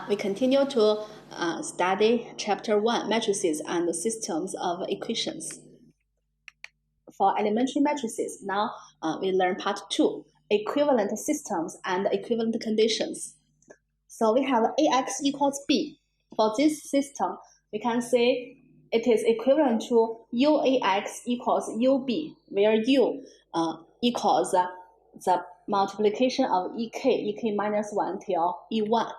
We continue to study Chapter 1, Matrices and Systems of Equations. For elementary matrices, now we learn Part 2, Equivalent Systems and Equivalent Conditions. So we have AX equals B. For this system, we can say it is equivalent to UAX equals UB, where U equals the multiplication of EK minus 1 till E1.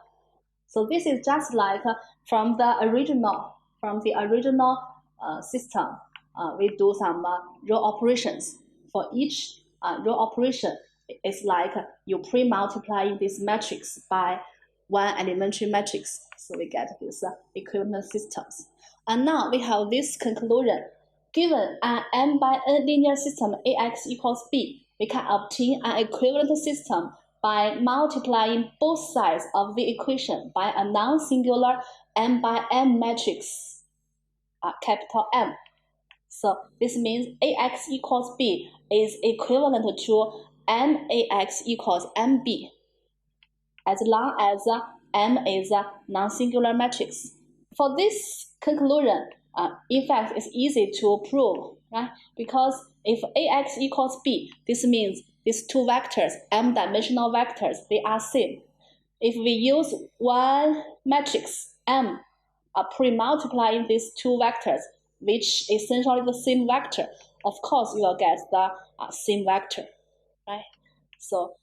So this is just like from the original system. We do some row operations. For each row operation, it's like you pre-multiply this matrix by one elementary matrix. So we get these equivalent systems. And now we have this conclusion. Given an m by n linear system AX equals B, we can obtain an equivalent system by multiplying both sides of the equation by a non-singular m by n matrix, capital M. So this means AX equals B is equivalent to MAX equals MB, as long as M is a non-singular matrix. For this conclusion, in fact, it's easy to prove, right? Because if AX equals B, this means these two vectors, m-dimensional vectors, they are same. If we use one matrix, M, pre-multiplying these two vectors, which is essentially the same vector, of course you will get the same vector, right? So,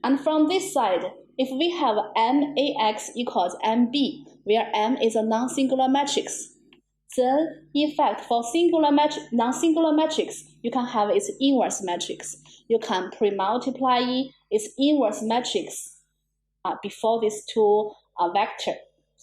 and from this side, if we have MAX equals MB, where M is a non-singular matrix, then in fact for non-singular matrix, you can have its inverse matrix. You can pre-multiply its inverse matrix before these two vector.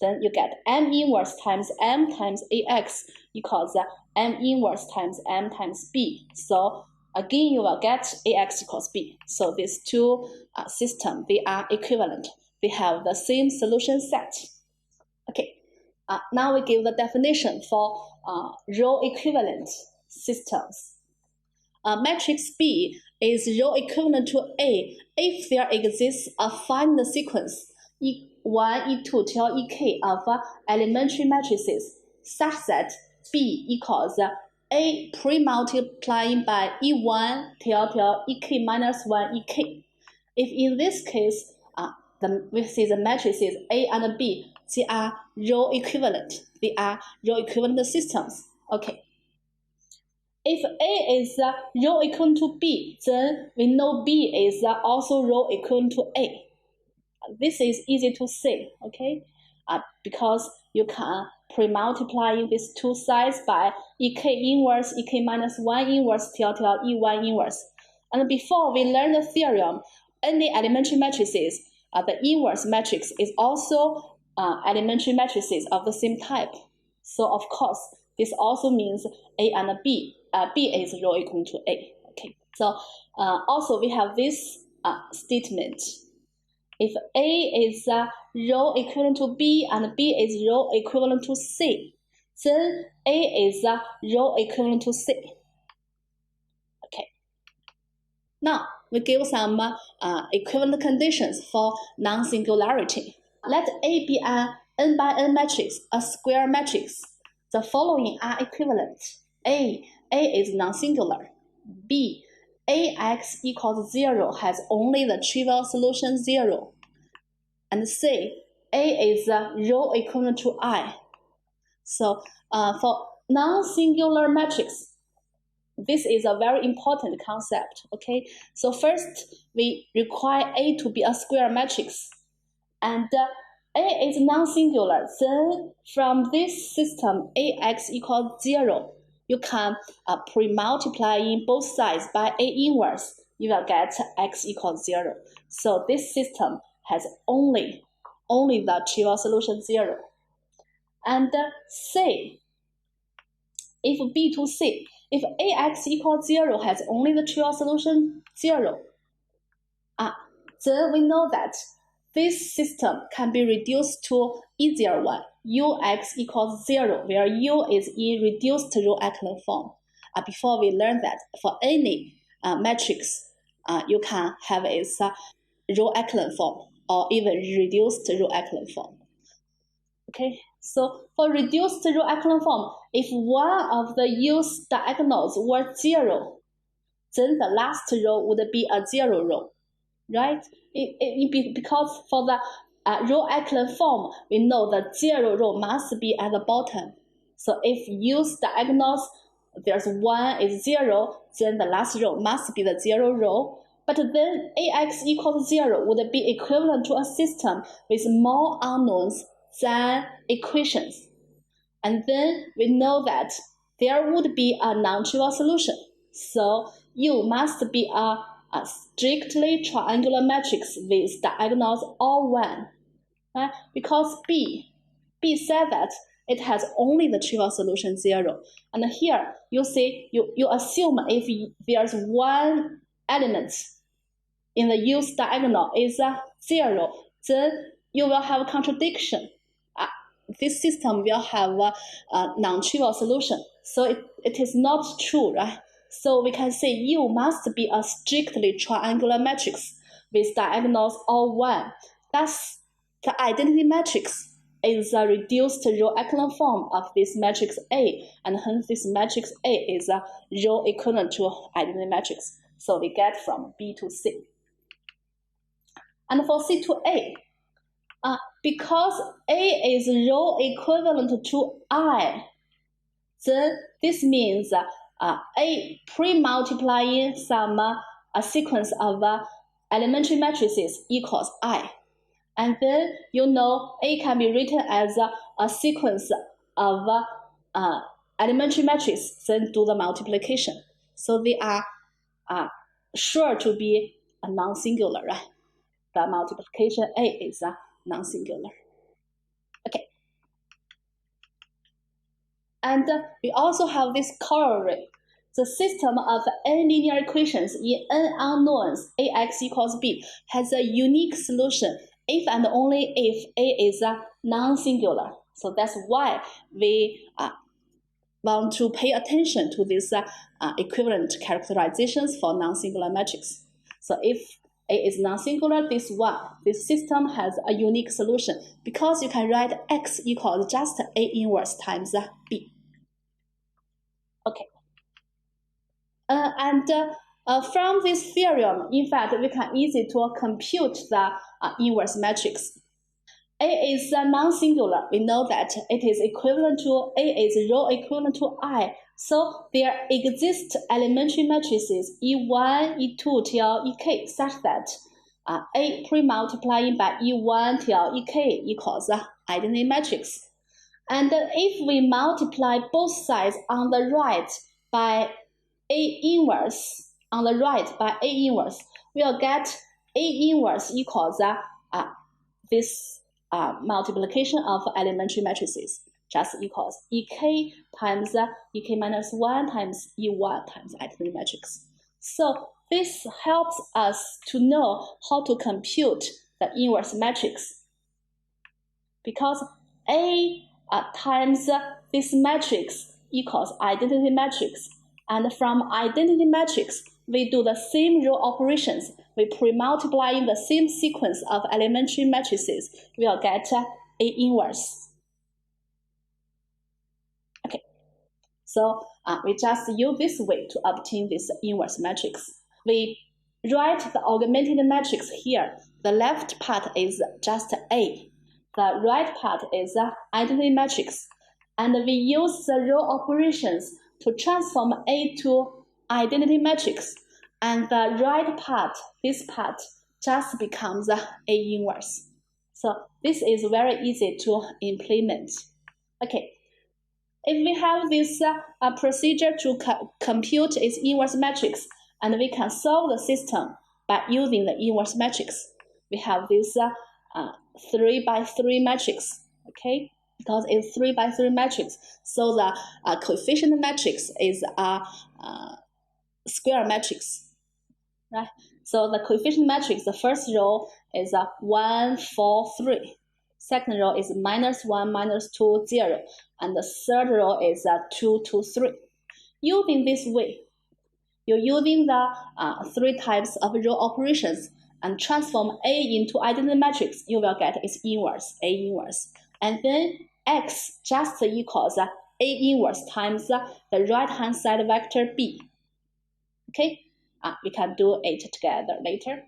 Then you get M inverse times M times AX equals M inverse times M times B. So again, you will get AX equals B. So these two systems, they are equivalent. They have the same solution set. Okay. Now we give the definition for row equivalent systems. Matrix B is row equivalent to A if there exists a finite sequence E1, E2 till EK of elementary matrices such that B equals A pre-multiplying by E1 till EK minus 1 EK. If in this case, we see the matrices A and B, they are row equivalent. They are row equivalent systems. Okay. If A is row equivalent to B, then we know B is also row equivalent to A. This is easy to say, okay? Because you can pre-multiply these two sides by EK inverse, EK minus 1 inverse till E1 inverse. And before we learn the theorem, any elementary matrices, the inverse matrix is also elementary matrices of the same type. So of course, this also means A and B. B is row equivalent to A. Okay. So also we have this statement. If A is row equivalent to B and B is row equivalent to C, then A is row equivalent to C. Okay. Now we give some equivalent conditions for non-singularity. Let A be an n by n matrix, a square matrix. The following are equivalent. A is non-singular. B, AX equals 0 has only the trivial solution 0. And C, A is row equivalent to I. So for non-singular matrix, this is a very important concept, okay? So first, we require A to be a square matrix. And A is non-singular, then from this system, AX equals 0, you can pre-multiply in both sides by A inverse. You will get X equals 0. So this system has only the trivial solution 0. And C, if B to C, if AX equals 0 has only the trivial solution 0, then we know that this system can be reduced to easier one, Ux equals 0, where U is in reduced row echelon form. Before we learn that for any matrix, you can have its row echelon form or even reduced row echelon form. Okay, so for reduced row echelon form, if one of the used diagonals were 0, then the last row would be a 0 row, right? Because for the row echelon form, we know the 0 row must be at the bottom. So if used diagonals, there's 1 is 0, then the last row must be the 0 row. But then AX equals 0 would be equivalent to a system with more unknowns than equations. And then we know that there would be a non-trivial solution. So U must be a strictly triangular matrix with diagonals all 1. Right? Because B said that it has only the trivial solution 0. And here you see, you assume if there's one element in the used diagonal is 0, then you will have a contradiction. This system will have a non-trivial solution. So it is not true, right? So we can say U must be a strictly triangular matrix with diagonals all 1. Thus, the identity matrix is a reduced row echelon form of this matrix A, and hence this matrix A is a row equivalent to identity matrix. So we get from B to C. And for C to A, because A is row equivalent to I, then this means A pre-multiplying some a sequence of elementary matrices equals I. And then you know A can be written as a sequence of elementary matrices, then do the multiplication. So they are sure to be a non-singular, right? The multiplication A is a non-singular. Okay. And we also have this corollary. The system of n linear equations in n unknowns AX equals B has a unique solution if and only if A is a non-singular. So that's why we want to pay attention to these equivalent characterizations for non-singular matrix. So if A is non-singular, this system has a unique solution because you can write X equals just A inverse times B. Okay. From this theorem, in fact, we can easily compute the inverse matrix. A is non-singular. We know that it is equivalent to A is row equivalent to I. So there exist elementary matrices E1, E2 till Ek such that A pre-multiplying by E1 till Ek equals identity matrix. And if we multiply both sides on the right by A inverse, we'll get A inverse equals this multiplication of elementary matrices, just equals Ek times Ek minus 1 times E1 times identity matrix. So this helps us to know how to compute the inverse matrix, because A times this matrix equals identity matrix, and from identity matrix we do the same row operations. We pre-multiplying the same sequence of elementary matrices, we'll get A inverse. Okay, so we just use this way to obtain this inverse matrix. We write the augmented matrix here. The left part is just A. The right part is identity matrix. And we use the row operations to transform A to identity matrix. And the right part, this part, just becomes A inverse. So this is very easy to implement. Okay, if we have this procedure to compute its inverse matrix, and we can solve the system by using the inverse matrix, we have this 3 by 3 matrix, okay? Because it's 3 by 3 matrix, so the coefficient matrix is a square matrix, right? So the coefficient matrix, the first row is 1, 4, 3. Second row is -1, -2, 0. And the third row is 2, 2, 3. Using this way, You're using the three types of row operations and transform A into identity matrix, you will get its inverse, A inverse. And then X just equals A inverse times the right-hand side vector B. Okay, we can do it together later.